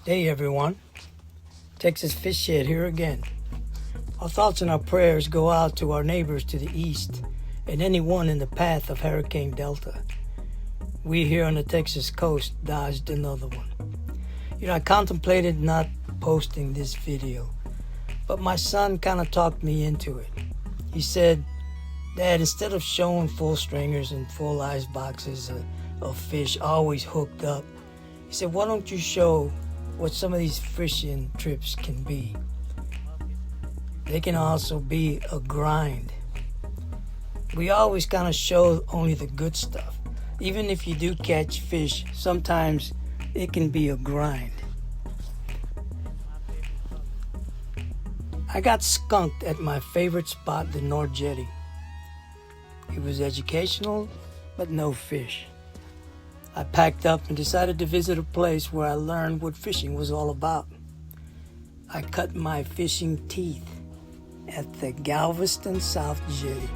Hey everyone, Texas FishHead here again. Our thoughts and our prayers go out to our neighbors to the east and anyone in the path of Hurricane Delta. We here on the Texas coast dodged another one. I contemplated not posting this video, but my son kind of talked me into it. He said, "Dad, instead of showing full stringers and full ice boxes of fish always hooked up," he said, "why don't you show what some of these fishing trips can be? They can also be a grind." We always kind of show only the good stuff. Even if you do catch fish, sometimes it can be a grind. I got skunked at my favorite spot, the North Jetty. It was educational, but no fish. I packed up and decided to visit a place where I learned what fishing was all about. I cut my fishing teeth at the Galveston South Jetty,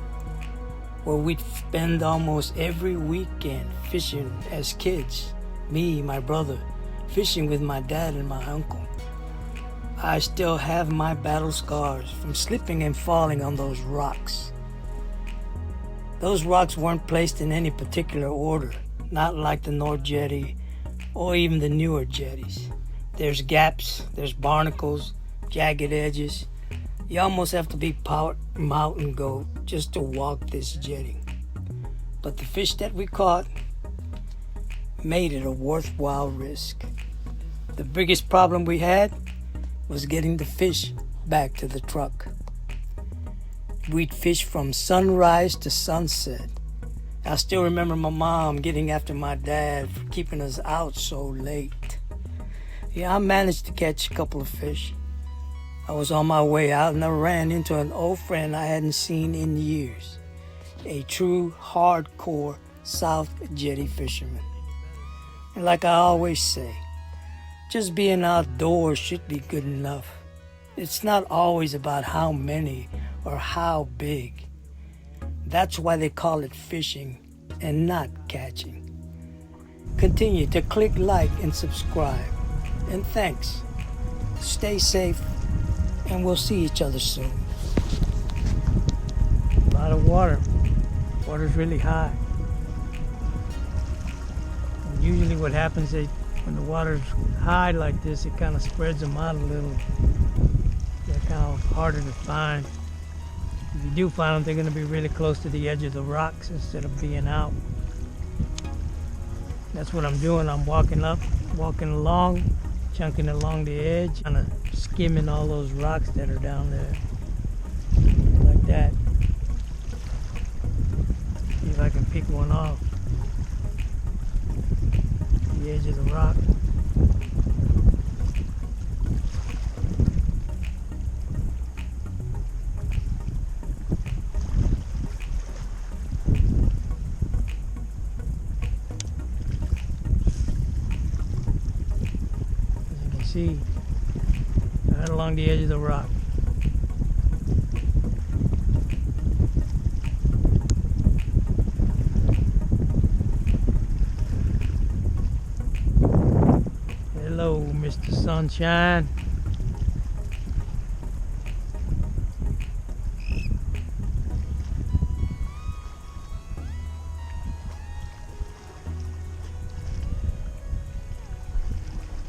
where we'd spend almost every weekend fishing as kids. Me, my brother, fishing with my dad and my uncle. I still have my battle scars from slipping and falling on those rocks. Those rocks weren't placed in any particular order. Not like the North Jetty or even the newer jetties. There's gaps, there's barnacles, jagged edges. You almost have to be mountain goat just to walk this jetty. But the fish that we caught made it a worthwhile risk. The biggest problem we had was getting the fish back to the truck. We'd fish from sunrise to sunset. I still remember my mom getting after my dad for keeping us out so late. I managed to catch a couple of fish. I was on my way out and I ran into an old friend I hadn't seen in years. A true hardcore South Jetty fisherman. And like I always say, just being outdoors should be good enough. It's not always about how many or how big. That's why they call it fishing and not catching. Continue to click like and subscribe. And thanks. Stay safe, and we'll see each other soon. A lot of water. Water's really high. And usually what happens is when the water's high like this, it kind of spreads them out a little. They're kind of harder to find. If you do find them, they're going to be really close to the edge of the rocks instead of being out. That's what I'm doing. I'm walking along, chunking along the edge, kind of skimming all those rocks that are down there. Like that. See if I can pick one off the edge of the rock. See, right along the edge of the rock. Hello, Mr. Sunshine.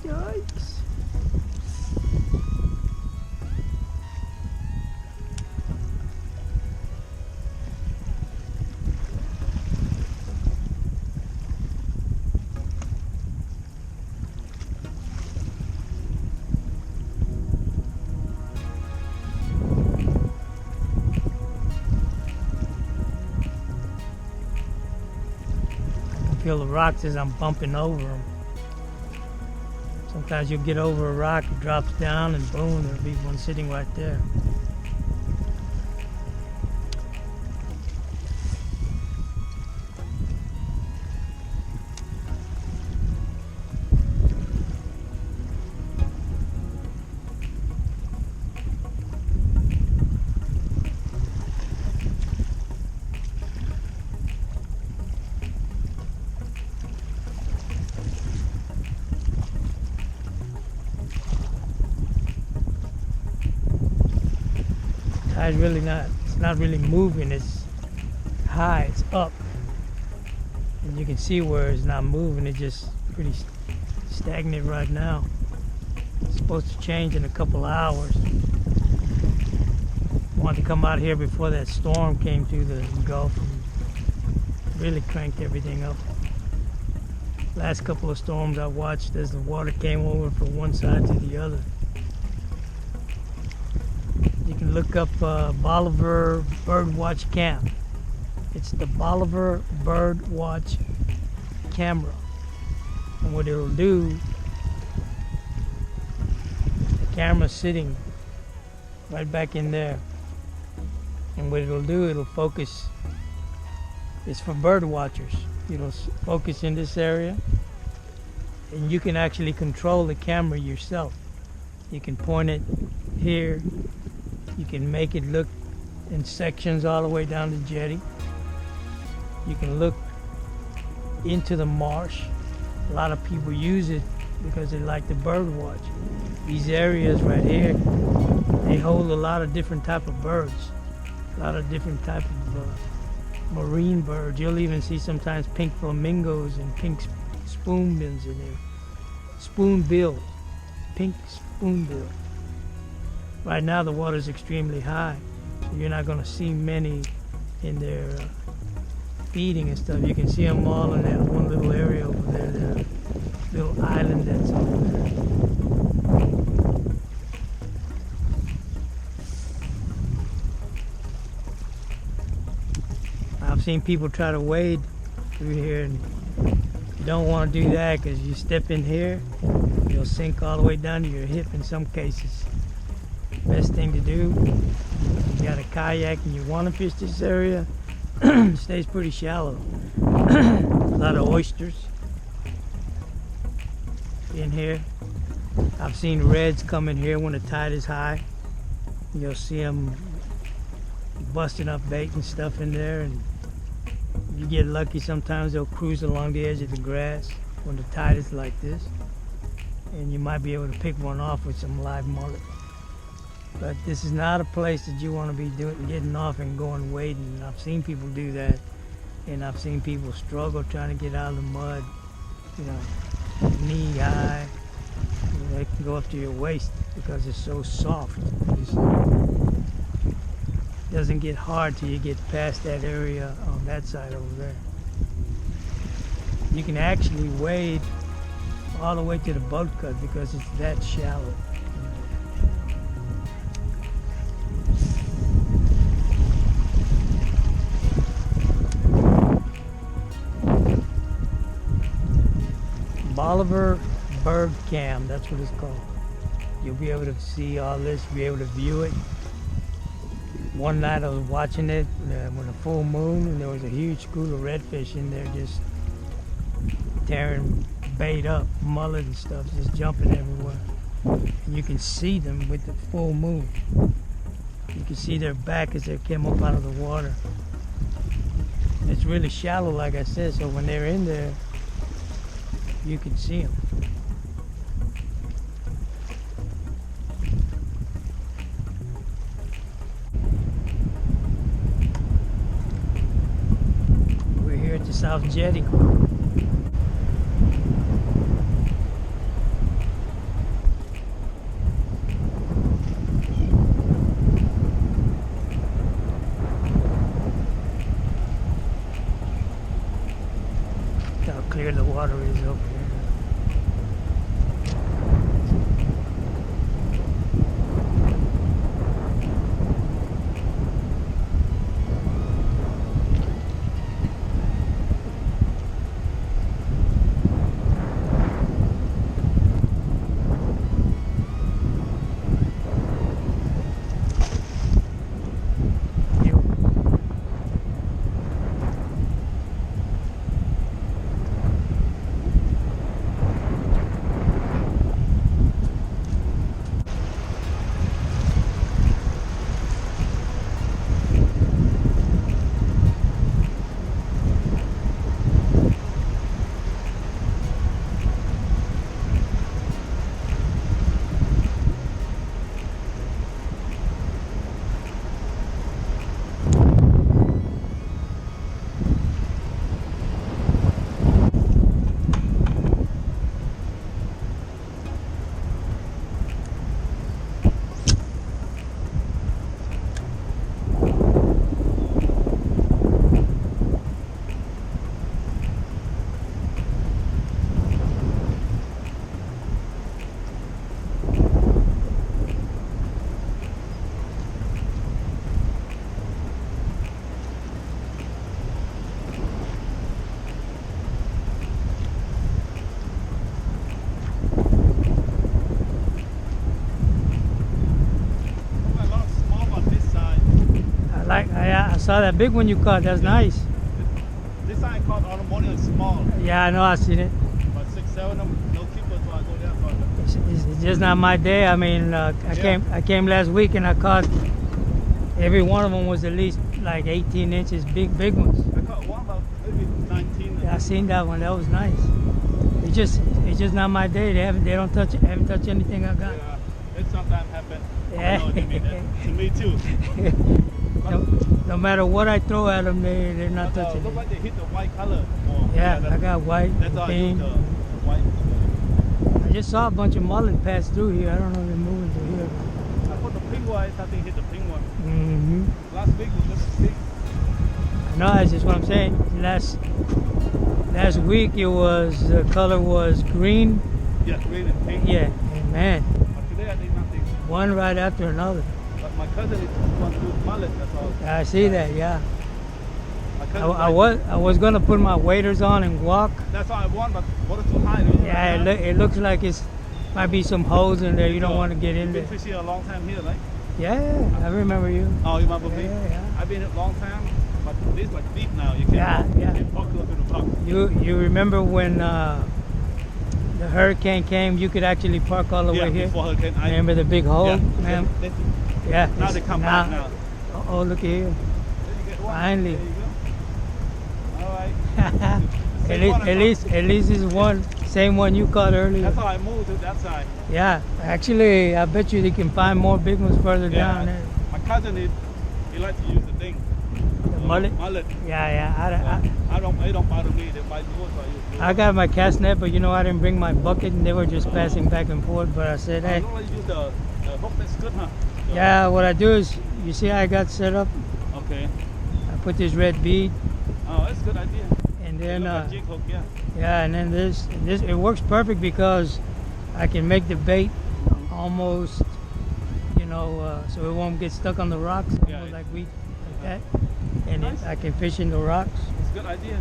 Yikes. Feel the rocks as I'm bumping over them. Sometimes you'll get over a rock, it drops down, and boom, there'll be one sitting right there. tide's really not, it's not really moving. It's high, it's up. And you can see where it's not moving. It's just pretty stagnant right now. It's supposed to change in a couple hours. Wanted to come out here before that storm came through the Gulf and really cranked everything up. Last couple of storms I watched as the water came over from one side to the other. You can look up Bolivar Birdwatch Cam. It's the Bolivar Birdwatch camera. And what it'll do, the camera's sitting right back in there. And what it'll do, it'll focus. It's for bird watchers. It'll focus in this area. And you can actually control the camera yourself. You can point it here. You can make it look in sections all the way down the jetty. You can look into the marsh. A lot of people use it because they like the bird watch. These areas right here, they hold a lot of different type of birds. A lot of different type of marine birds. You'll even see sometimes pink flamingos and pink spoonbills in there. Spoonbill, pink spoonbill. Right now the water is extremely high, so you're not going to see many in there feeding and stuff. You can see them all in that one little area over there, that little island that's over there. I've seen people try to wade through here, and you don't want to do that because you step in here, you'll sink all the way down to your hip in some cases. Best thing to do, if you got a kayak and you want to fish this area, it stays pretty shallow. A lot of oysters in here. I've seen reds come in here when the tide is high. You'll see them busting up bait and stuff in there, and if you get lucky, sometimes they'll cruise along the edge of the grass when the tide is like this, and you might be able to pick one off with some live mullet. But this is not a place that you want to be getting off and going wading. I've seen people do that, and I've seen people struggle trying to get out of the mud, you know, knee high. You know, it can go up to your waist because it's so soft. It doesn't get hard till you get past that area on that side over there. You can actually wade all the way to the boat cut because it's that shallow. Bolivar Bird Cam, that's what it's called. You'll be able to see all this, be able to view it. One night I was watching it with a full moon, and there was a huge school of redfish in there just tearing bait up, mullet and stuff, just jumping everywhere. And you can see them with the full moon. You can see their back as they came up out of the water. It's really shallow, like I said, so when they're in there, you can see them. We're here at the South Jetty. How clear the water is over here. saw that big one you caught. That's nice. This sign called automotive small. Yeah, I know. I seen it. But 6, 7 of them, no keeper, so I go there for them. It's just not my day. I mean, I came last week and I caught every one of them was at least like 18 inches, big ones. I caught one about maybe 19. Yeah, I seen that one. That was nice. It's just not my day. Haven't touched anything I got. Yeah, it sometimes happens. Yeah. I know what you mean. To me too. No matter what I throw at them, they're not touching Look it. like they hit the white color more. Yeah, I got white, That's all I use, pink. the white. I just saw a bunch of mullet pass through here. I don't know if they're moving through here. I put the pink one, I thought they hit the pink one. Mm-hmm. Last week was just big. No, that's just what I'm saying. Last week the color was green. Yeah, green and pink. Yeah, and man, But today I think nothing. one right after another. But my cousin is one to mullet, that's all. I see that. Yeah, My cousin I was gonna put my waders on and walk. That's all I want, but water's too high. Yeah, it looks like it's might be some holes in there. You don't want to get in You've there. been fishing a long time here, right? Yeah, I remember you. Oh, you remember me? Yeah. I've been here a long time, but this is like deep now. You can't Yeah. You can't walk close to the park. You remember when the hurricane came? You could actually park all the way here. Before hurricane. Remember the big hole, man? Yeah. Now they come back now. Oh, look at here. There you get one. Finally. There you go. All right. at least it's one same one you caught earlier. That's how I moved to that side. Yeah, actually, I bet you they can find more big ones further down there. My cousin, he likes to use the thing. The mullet? Mullet. Yeah. It don't bother me. They bite yours, so I use yours. I got my cast net, but you know I didn't bring my bucket, and they were just passing back and forth. But I said, hey. You don't use the hook. That's good, huh? Yeah, what I do is, you see how I got set up? Okay. I put this red bead, Oh, that's a good idea. and then Jig hook, yeah. yeah, and then this it works perfect because I can make the bait almost, so it won't get stuck on the rocks, almost like that, and Nice. I can fish in the rocks. It's a good idea.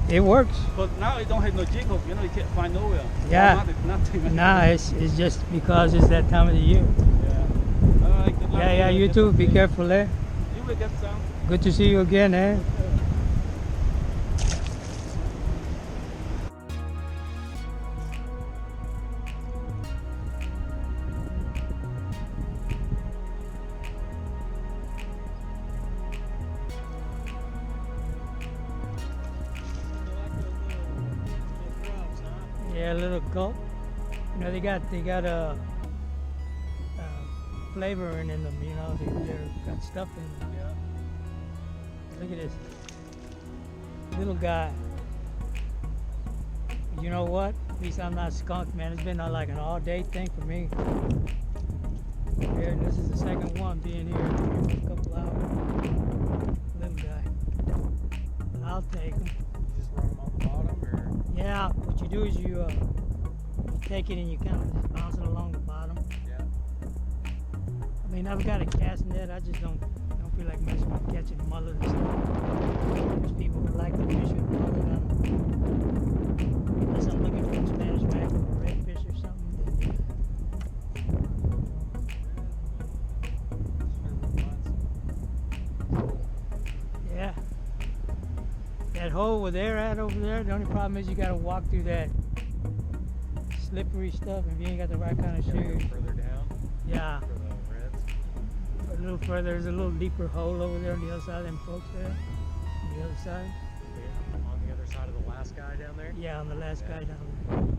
It works. But now it don't have no jig hook. You can't find nowhere. Yeah. Nothing. Nah, it's just because it's that time of the year. Yeah. All right, good luck. Yeah, you too. Be careful there. You will get some. Good to see you again, eh? Yeah, a little gulp. They got a flavoring in them. They're got stuff in them. Yeah. Look at this little guy. You know what? At least I'm not skunked, man. It's been like an all-day thing for me. Here, this is the second one being here for a couple hours. Little guy. But I'll take him. You just run them on the bottom, or? Yeah, what you do is you take it and you kind of just bounce it along the bottom. Yeah. I mean, I've got a cast net. I just don't feel like messing with catching mullet and stuff. There's people who like to fish with mullet on them. Unless I'm looking for a Spanish mackerel or redfish or something. Then yeah. That hole where they're at over there, the only problem is you gotta walk through that slippery stuff if you ain't got the right kind of shoes. Further down Yeah. for the reds. A little further, there's a little deeper hole over there on the other side of them folks there. On the other side. On the other side of the last guy down there. Yeah, on the last guy down there.